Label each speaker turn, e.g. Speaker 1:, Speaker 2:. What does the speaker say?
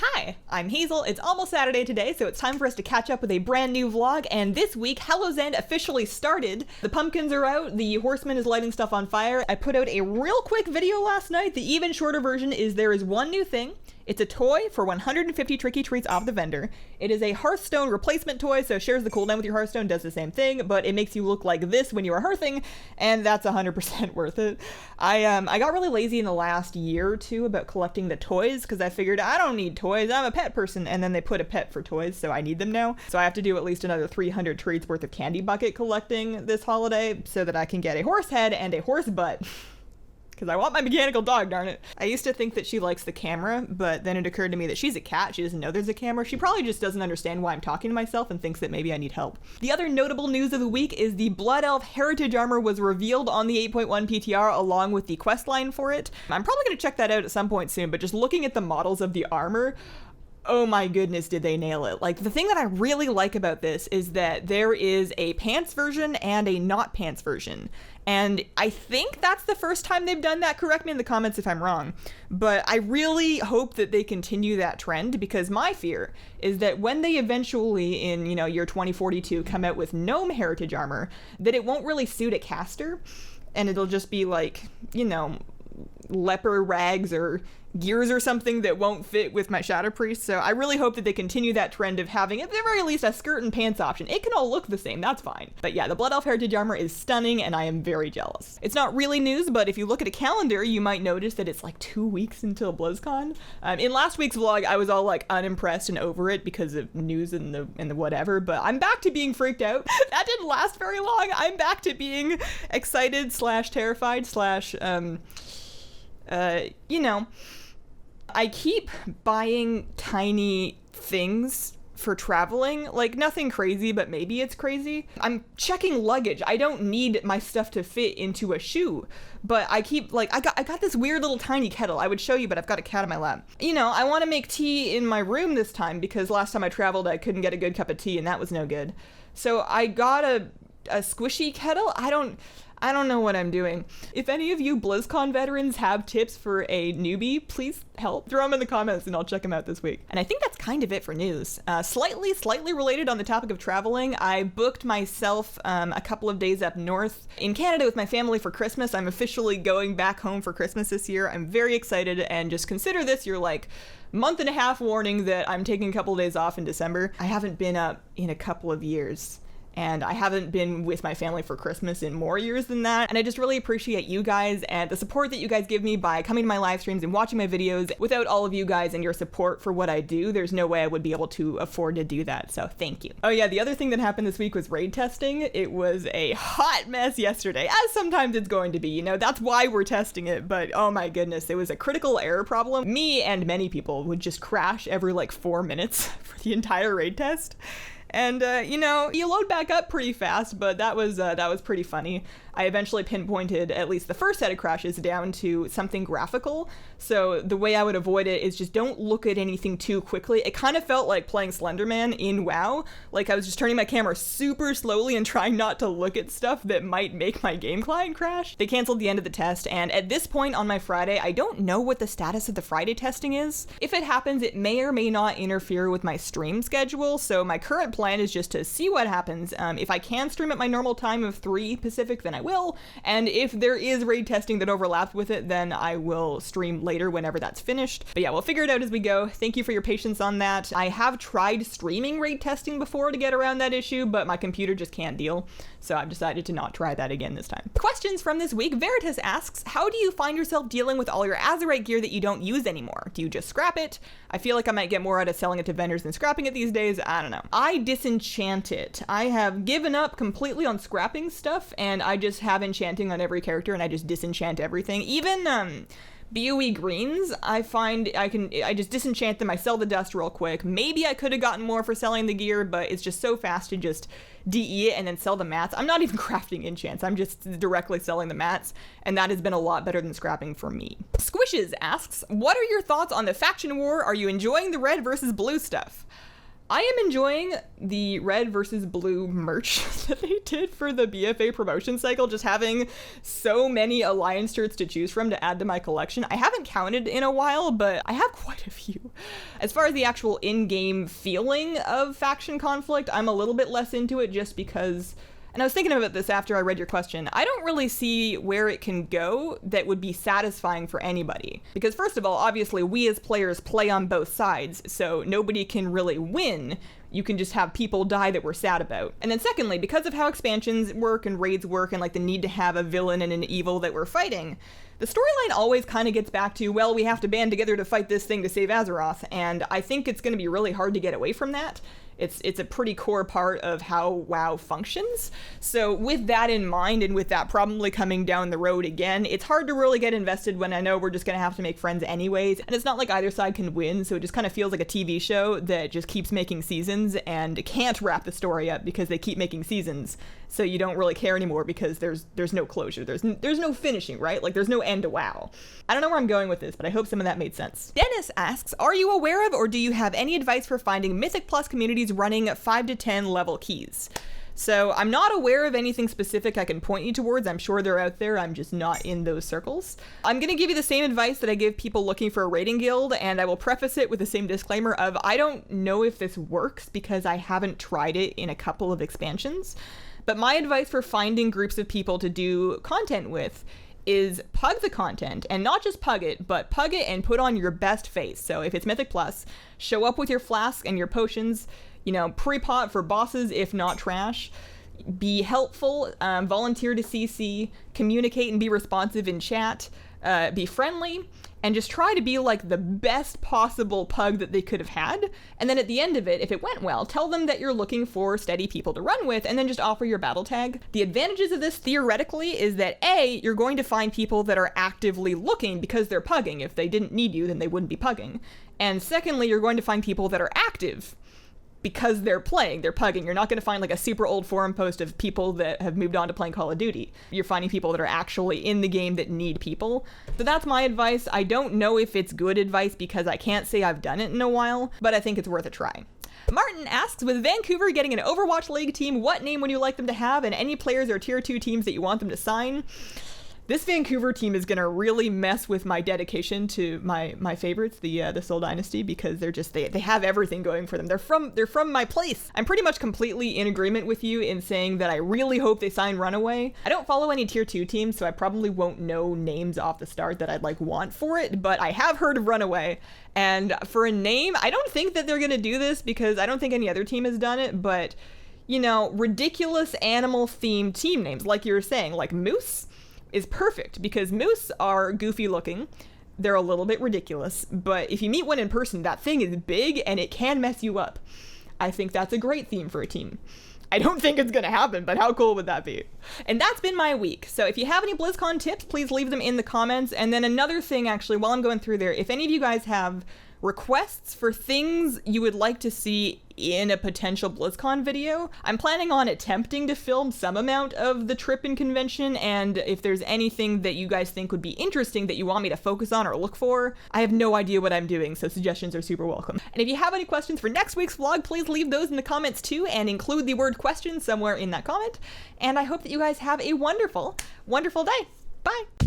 Speaker 1: Hi, I'm Hazel. It's almost Saturday today, so it's time for us to catch up with a brand new vlog, and this week, Hallow's End officially started. The pumpkins are out, the Horseman is lighting stuff on fire. I put out a real quick video last night. The even shorter version is there is one new thing. It's a toy for 150 tricky treats off the vendor. It is a Hearthstone replacement toy, so shares the cooldown with your Hearthstone, does the same thing, but it makes you look like this when you are hearthing, and that's 100% worth it. I got really lazy in the last year or two about collecting the toys, because I figured I don't need toys, I'm a pet person, and then they put a pet for toys, so I need them now. So I have to do at least another 300 treats worth of candy bucket collecting this holiday, so that I can get a horse head and a horse butt. Because I want my mechanical dog, darn it. I used to think that she likes the camera, but then it occurred to me that she's a cat. She doesn't know there's a camera. She probably just doesn't understand why I'm talking to myself and thinks that maybe I need help. The other notable news of the week is the Blood Elf Heritage Armor was revealed on the 8.1 PTR along with the quest line for it. I'm probably going to check that out at some point soon, but just looking at the models of the armor, oh my goodness, did they nail it. Like, the thing that I really like about this is that there is a pants version and a not pants version. And I think that's the first time they've done that. Correct me in the comments if I'm wrong. But I really hope that they continue that trend, because my fear is that when they eventually, in, year 2042, come out with gnome heritage armor, that it won't really suit a caster. And it'll just be like, leper rags or gears or something that won't fit with my Shadow Priest. So I really hope that they continue that trend of having, at the very least, a skirt and pants option. It can all look the same, that's fine. But yeah, the Blood Elf Heritage Armor is stunning, and I am very jealous. It's not really news, but if you look at a calendar, you might notice that it's like 2 weeks until BlizzCon. In last week's vlog, I was all like unimpressed and over it because of news and the whatever, but I'm back to being freaked out. That didn't last very long. I'm back to being excited / terrified I keep buying tiny things for traveling, like nothing crazy, but maybe it's crazy. I'm checking luggage. I don't need my stuff to fit into a shoe, but I keep I got this weird little tiny kettle. I would show you, but I've got a cat in my lap. I want to make tea in my room this time because last time I traveled, I couldn't get a good cup of tea and that was no good. So I got a squishy kettle. I don't know what I'm doing. If any of you BlizzCon veterans have tips for a newbie, please help. Throw them in the comments and I'll check them out this week. And I think that's kind of it for news. Slightly related on the topic of traveling, I booked myself a couple of days up north in Canada with my family for Christmas. I'm officially going back home for Christmas this year. I'm very excited, and just consider this your month and a half warning that I'm taking a couple of days off in December. I haven't been up in a couple of years. And I haven't been with my family for Christmas in more years than that. And I just really appreciate you guys and the support that you guys give me by coming to my live streams and watching my videos. Without all of you guys and your support for what I do, there's no way I would be able to afford to do that. So thank you. Oh yeah, the other thing that happened this week was raid testing. It was a hot mess yesterday, as sometimes it's going to be. That's why we're testing it. But oh my goodness, it was a critical error problem. Me and many people would just crash every 4 minutes for the entire raid test. And, you load back up pretty fast, but that was pretty funny. I eventually pinpointed at least the first set of crashes down to something graphical. So the way I would avoid it is just don't look at anything too quickly. It kind of felt like playing Slenderman in WoW. Like I was just turning my camera super slowly and trying not to look at stuff that might make my game client crash. They canceled the end of the test, and at this point on my Friday, I don't know what the status of the Friday testing is. If it happens, it may or may not interfere with my stream schedule, so my current plan is just to see what happens. If I can stream at my normal time of 3 Pacific, then I will, and if there is raid testing that overlaps with it, then I will stream later whenever that's finished. But yeah, we'll figure it out as we go. Thank you for your patience on that. I have tried streaming raid testing before to get around that issue, but my computer just can't deal, so I've decided to not try that again this time. Questions from this week. Veritas asks, how do you find yourself dealing with all your Azerite gear that you don't use anymore? Do you just scrap it? I feel like I might get more out of selling it to vendors than scrapping it these days. I don't know. I disenchant it. I have given up completely on scrapping stuff, and I just have enchanting on every character, and I just disenchant everything. Even BOE greens, I find I just disenchant them, I sell the dust real quick. Maybe I could have gotten more for selling the gear, but it's just so fast to just DE it and then sell the mats. I'm not even crafting enchants, I'm just directly selling the mats, and that has been a lot better than scrapping for me. Squishes asks, what are your thoughts on the faction war? Are you enjoying the red versus blue stuff? I am enjoying the red versus blue merch that they did for the BFA promotion cycle, just having so many alliance shirts to choose from to add to my collection. I haven't counted in a while, but I have quite a few. As far as the actual in-game feeling of faction conflict, I'm a little bit less into it just because, and I was thinking about this after I read your question, I don't really see where it can go that would be satisfying for anybody. Because first of all, obviously we as players play on both sides, so nobody can really win. You can just have people die that we're sad about. And then secondly, because of how expansions work and raids work and like the need to have a villain and an evil that we're fighting, the storyline always kind of gets back to, well, we have to band together to fight this thing to save Azeroth, and I think it's going to be really hard to get away from that. It's a pretty core part of how WoW functions. So with that in mind, and with that probably coming down the road again, it's hard to really get invested when I know we're just going to have to make friends anyways. And it's not like either side can win, so it just kind of feels like a TV show that just keeps making seasons and can't wrap the story up because they keep making seasons. So you don't really care anymore because there's no closure. There's no finishing, right? Like there's no end to WoW. I don't know where I'm going with this, but I hope some of that made sense. Dennis asks, are you aware of or do you have any advice for finding Mythic Plus communities running 5 to 10 level keys? So I'm not aware of anything specific I can point you towards. I'm sure they're out there. I'm just not in those circles. I'm going to give you the same advice that I give people looking for a raiding guild, and I will preface it with the same disclaimer of I don't know if this works because I haven't tried it in a couple of expansions. But my advice for finding groups of people to do content with is pug the content, and not just pug it, but pug it and put on your best face. So if it's Mythic Plus, show up with your flask and your potions, you know, pre-pot for bosses if not trash. Be helpful, volunteer to CC, communicate and be responsive in chat, be friendly, and just try to be like the best possible pug that they could have had. And then at the end of it, if it went well, tell them that you're looking for steady people to run with, and then just offer your battle tag. The advantages of this theoretically is that A, you're going to find people that are actively looking because they're pugging. If they didn't need you, then they wouldn't be pugging. And secondly, you're going to find people that are active because they're playing, they're pugging. You're not going to find like a super old forum post of people that have moved on to playing Call of Duty. You're finding people that are actually in the game that need people. So that's my advice. I don't know if it's good advice because I can't say I've done it in a while, but I think it's worth a try. Martin asks, with Vancouver getting an Overwatch League team, what name would you like them to have, and any players or tier 2 teams that you want them to sign? This Vancouver team is going to really mess with my dedication to my favorites, the Soul Dynasty, because they have everything going for them. They're from my place. I'm pretty much completely in agreement with you in saying that I really hope they sign Runaway. I don't follow any tier 2 teams, so I probably won't know names off the start that I'd like want for it, but I have heard of Runaway. And for a name, I don't think that they're going to do this because I don't think any other team has done it, but you know, ridiculous animal themed team names, like you were saying, like Moose is perfect because moose are goofy looking. They're a little bit ridiculous, but if you meet one in person, that thing is big and it can mess you up. I think that's a great theme for a team. I don't think it's gonna happen, but how cool would that be? And that's been my week. So if you have any BlizzCon tips, please leave them in the comments. And then another thing, actually, while I'm going through there, if any of you guys have requests for things you would like to see in a potential BlizzCon video, I'm planning on attempting to film some amount of the trip and convention, and if there's anything that you guys think would be interesting that you want me to focus on or look for, I have no idea what I'm doing, so suggestions are super welcome. And if you have any questions for next week's vlog, please leave those in the comments too, and include the word question somewhere in that comment. And I hope that you guys have a wonderful, wonderful day. Bye!